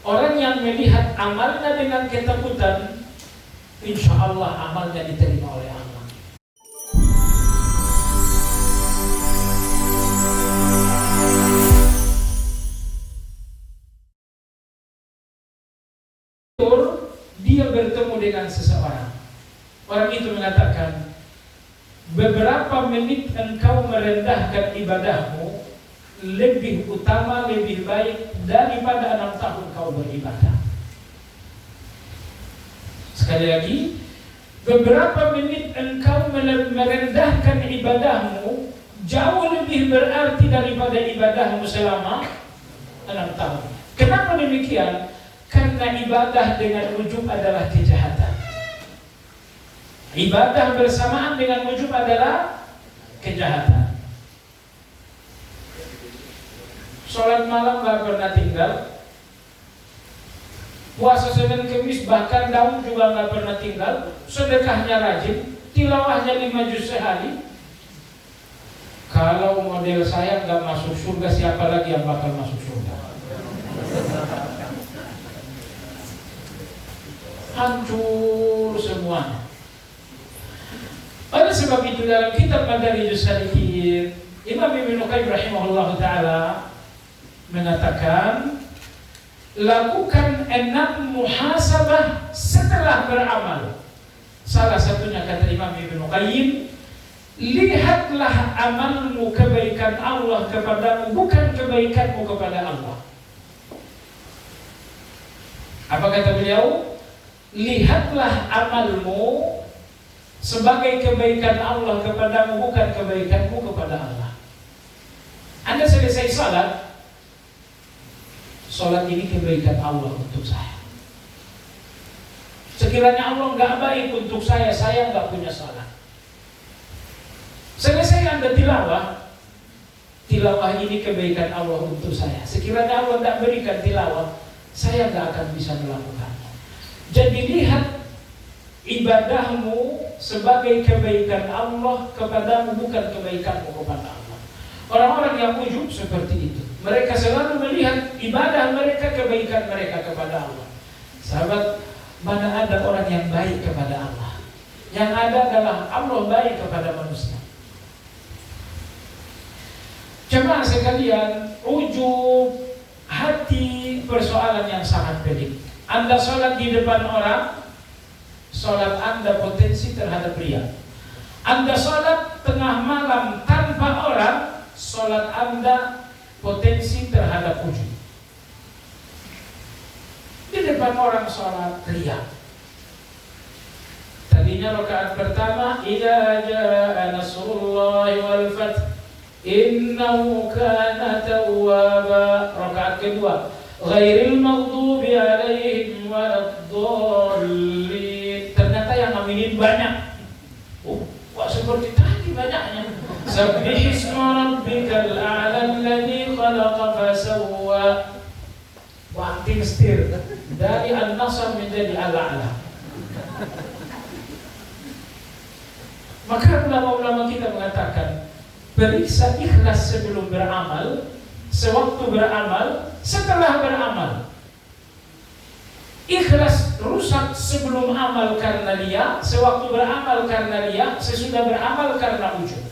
Orang yang melihat amalnya dengan ketakutan, insya Allah amalnya diterima oleh Allah. Dia bertemu dengan seseorang. Orang itu mengatakan, beberapa menit engkau merendahkan ibadahmu lebih utama, lebih baik daripada 6 tahun kau beribadah. Sekali lagi, beberapa menit engkau merendahkan ibadahmu jauh lebih berarti daripada ibadahmu selama 6 tahun. Kenapa demikian? Karena ibadah dengan ujub adalah kejahatan. Ibadah bersamaan dengan ujub adalah kejahatan. Sholat malam gak pernah tinggal, puasa Senin Kemis bahkan daun juga gak pernah tinggal, sedekahnya rajin, tilawahnya 5 juz sehari. Kalau model saya gak masuk surga, siapa lagi yang bakal masuk surga? Hancur semuanya. Oleh sebab itu dalam kitab Madarijus Salikin, Imam Ibnu Qayyim rahimahullah ta'ala mengatakan, lakukan 6 muhasabah setelah beramal. Salah satunya kata Imam Ibnu Qayyim, lihatlah amalmu kebaikan Allah kepadamu, bukan kebaikanmu kepada Allah. Apa kata beliau? Lihatlah amalmu sebagai kebaikan Allah kepadamu, bukan kebaikanmu kepada Allah. Anda selesai salat ini kebaikan Allah untuk saya. Sekiranya Allah nggak baik untuk saya nggak punya salat. Selesai Anda tilawah ini kebaikan Allah untuk saya. Sekiranya Allah nggak berikan tilawah, saya nggak akan bisa melakukannya. Jadi lihat ibadahmu sebagai kebaikan Allah kepadamu, bukan kebaikanmu kepada Allah. Orang-orang yang ujub seperti itu. Mereka selalu melihat ibadah mereka, kebaikan mereka kepada Allah. Sahabat, mana ada orang yang baik kepada Allah? Yang ada adalah Allah baik kepada manusia. Jemaah sekalian, ujub hati persoalan yang sangat pelik. Anda sholat di depan orang, sholat Anda potensi terhadap riya. Anda sholat tengah malam tanpa orang, sholat Anda potensi terhadap ujub. Di depan orang sholat riya. Tadinya rakaat pertama, idza jaa nasrullahi wal fath innahu kana tawwaba. Rakaat kedua, ghairil maghdubi alaihim waladdallin. Ternyata yang aminin banyak. Wah, seperti tadi banyaknya. Sabbihisma rabbikal a'la alladzi khalaqa fasawwa. Banting setir dari an-nasr menjadi al-a'la. Maka ulama-ulama kita mengatakan, periksa ikhlas sebelum beramal, sewaktu beramal, setelah beramal. Ikhlas rusak sebelum amal karena riya, sewaktu beramal karena riya, sesudah beramal karena ujub.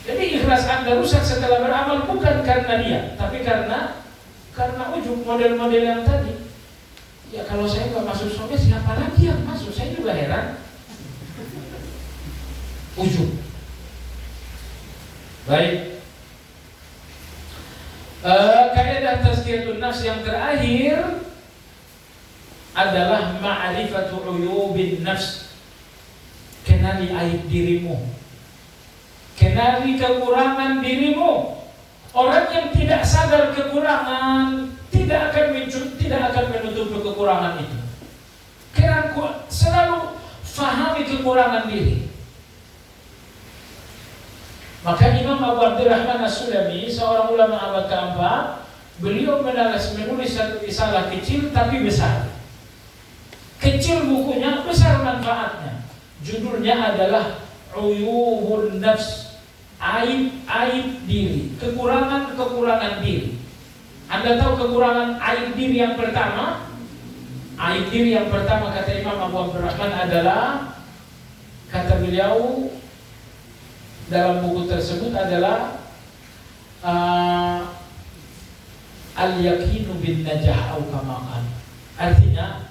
Jadi ikhlas Anda rusak setelah beramal bukan karena riya, tapi karena ujub, model-model yang tadi. Ya kalau saya nggak masuk surga, siapa lagi yang masuk? Saya juga heran. Ujub. Baik. Kaidah tazkiyatun nafs yang terakhir adalah ma'rifatu uyubin nafs. Kenali aib dirimu, kenali kekurangan dirimu. Orang yang tidak sadar kekurangan tidak akan menutupi kekurangan itu. Karena selalu fahami kekurangan diri. Maka Imam Abu Abdurrahman As-Sulami, seorang ulama abad keempat, beliau menulis satu risalah kecil tapi besar. Kecil bukunya, besar manfaatnya. Judulnya adalah Uyubun Nafs, aib-aib diri, kekurangan-kekurangan diri. Anda tahu kekurangan aib diri yang pertama? Aib diri yang pertama kata Imam Abu Abdurrahman adalah, kata beliau dalam buku tersebut adalah al-yakinu bin najah au kama qala. Artinya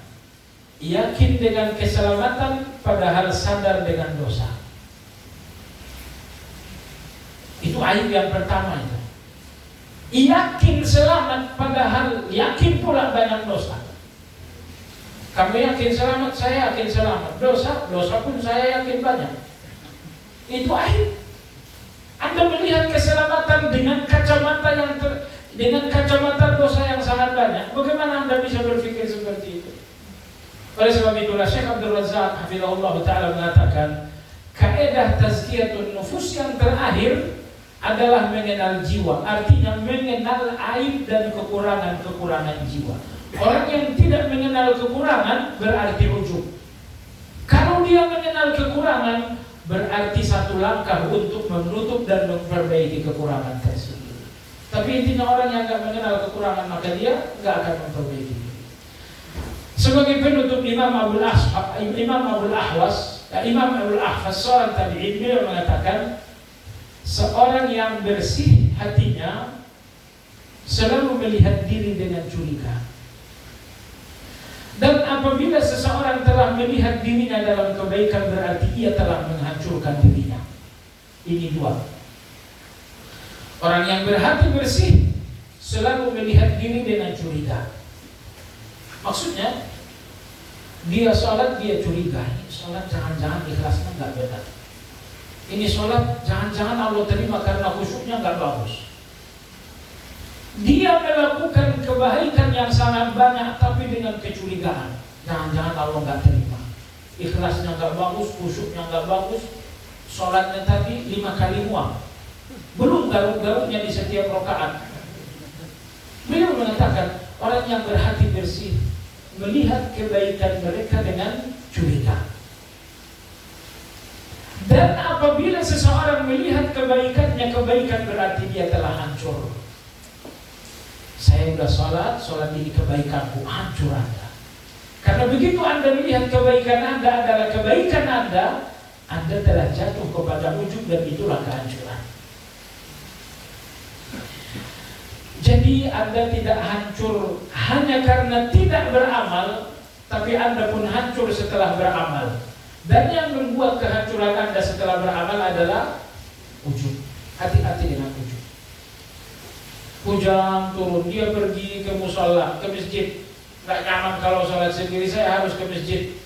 yakin dengan keselamatan padahal sadar dengan dosa. Itu aib yang pertama itu. Yakin selamat padahal yakin pula banyak dosa. Kamu yakin selamat, saya yakin selamat. Dosa pun saya yakin banyak. Itu aib. Anda melihat keselamatan dengan kacamata dosa yang sangat banyak. Bagaimana Anda bisa berpikir seperti itu? Oleh sebab itulah Syekh Abdul Razak hafizahullah taala mengatakan, kaidah tazkiyatun nufus yang terakhir adalah mengenal jiwa, artinya mengenal aib dan kekurangan jiwa. Orang yang tidak mengenal kekurangan berarti ujub. Kalau dia mengenal kekurangan, berarti satu langkah untuk menutup dan memperbaiki kekurangan tersebut. Tapi intinya orang yang tidak mengenal kekurangan, maka dia tidak akan memperbaiki. Sebagai penutup, Imam Abul Ahwas seorang tabi'in, beliau mengatakan, seorang yang bersih hatinya selalu melihat diri dengan curiga. Dan apabila seseorang telah melihat dirinya dalam kebaikan, berarti ia telah menghancurkan dirinya. Ini dua. Orang yang berhati bersih selalu melihat diri dengan curiga. Maksudnya, dia sholat, dia curiga. Ini sholat jangan-jangan ikhlasnya nggak benar. Ini sholat jangan-jangan Allah terima karena khusyuknya nggak bagus. Dia melakukan kebaikan yang sangat banyak tapi dengan kecurigaan. Jangan-jangan Allah nggak terima. Ikhlasnya nggak bagus, khusyuknya nggak bagus. Sholatnya tadi 5 kali muang. Belum garuk-garuknya di setiap rakaat. Beliau mengatakan, orang yang berhati bersih melihat kebaikan mereka dengan curiga. Dan apabila seseorang melihat kebaikannya, kebaikan berarti dia telah hancur. Saya sudah sholat ini kebaikanku, hancur Anda. Karena begitu Anda melihat kebaikan Anda adalah kebaikan Anda telah jatuh kepada ujub, dan itulah kehancuran. Jadi Anda tidak hancur hanya karena tidak beramal, tapi Anda pun hancur setelah beramal. Dan yang membuat kehancuran Anda setelah beramal adalah ujub. Hati-hati dengan ujub. Hujan turun, dia pergi ke musala, ke masjid. Gak nyaman kalau sholat sendiri, saya harus ke masjid.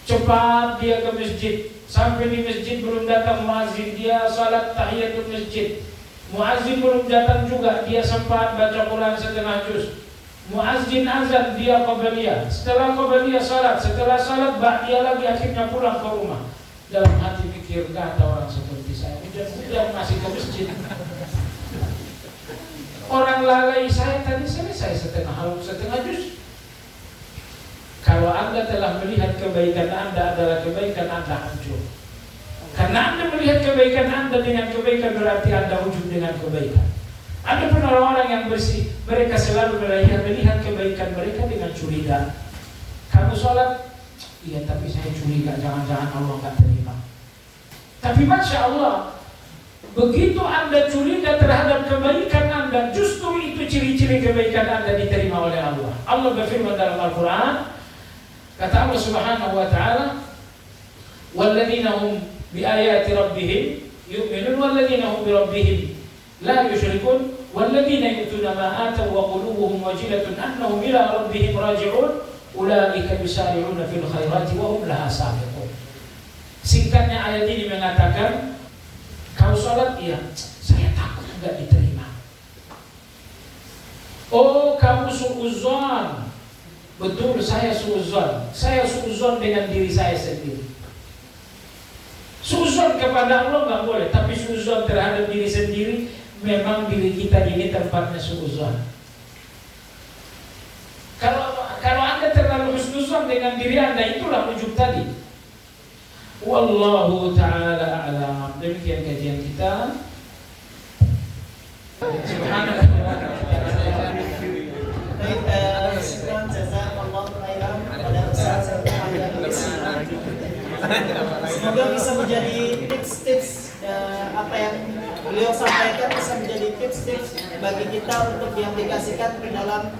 Cepat dia ke masjid. Sampai di masjid belum datang muazzin, dia sholat tahiyatul masjid. Muazzin belum datang juga, dia sempat baca Quran setengah juz. Muazzin azan, dia qabliyah. Setelah qabliyah salat, setelah salat ba'diyah lagi, akhirnya pulang ke rumah. Dalam hati pikir, gak ada orang seperti saya. Hujan-hujan masih ke masjid. Orang lalai, saya tadi selesai setengah juz. Kalau Anda telah melihat kebaikan Anda adalah kebaikan, Anda hancur. Karena Anda melihat kebaikan Anda dengan kebaikan, berarti Anda ujub dengan kebaikan. Ada pun orang-orang yang bersih, mereka selalu melihat kebaikan mereka dengan curiga. Kamu sholat, iya tapi saya curiga, jangan-jangan Allah nggak terima. Tapi Masya Allah, begitu Anda curiga terhadap kebaikan Anda, justru itu ciri-ciri kebaikan Anda diterima oleh Allah. Allah berfirman dalam Al-Quran, kata Allah Subhanahu Wa Taala, "Walladzina hum bi ayati rabbihim yu'minun, walladzina hum bi rabbihim la yusyrikun, walladzina yu'tuna ma ataw wa qulubuhum wajilatun annahum ila rabbihim raji'un, ulaika yusari'una fil khairati wa hum laha sabiqun." Singkatnya ayat ini mengatakan, kau sholat, iya, saya takut enggak diterima. Oh, kamu suudzon, betul, saya suudzon. Saya suudzon dengan diri saya sendiri. Suudzon kepada Allah enggak boleh, tapi suudzon terhadap diri sendiri, memang diri kita ini tempatnya suudzon. Kalau Anda terlalu husnuzon dengan diri Anda, itulah ujub tadi. Wallahu ta'ala a'lam. Demikian kajian kita. Subhanallah. Semoga bisa menjadi tips-tips apa yang beliau sampaikan bisa menjadi tips-tips bagi kita untuk diaplikasikan ke dalam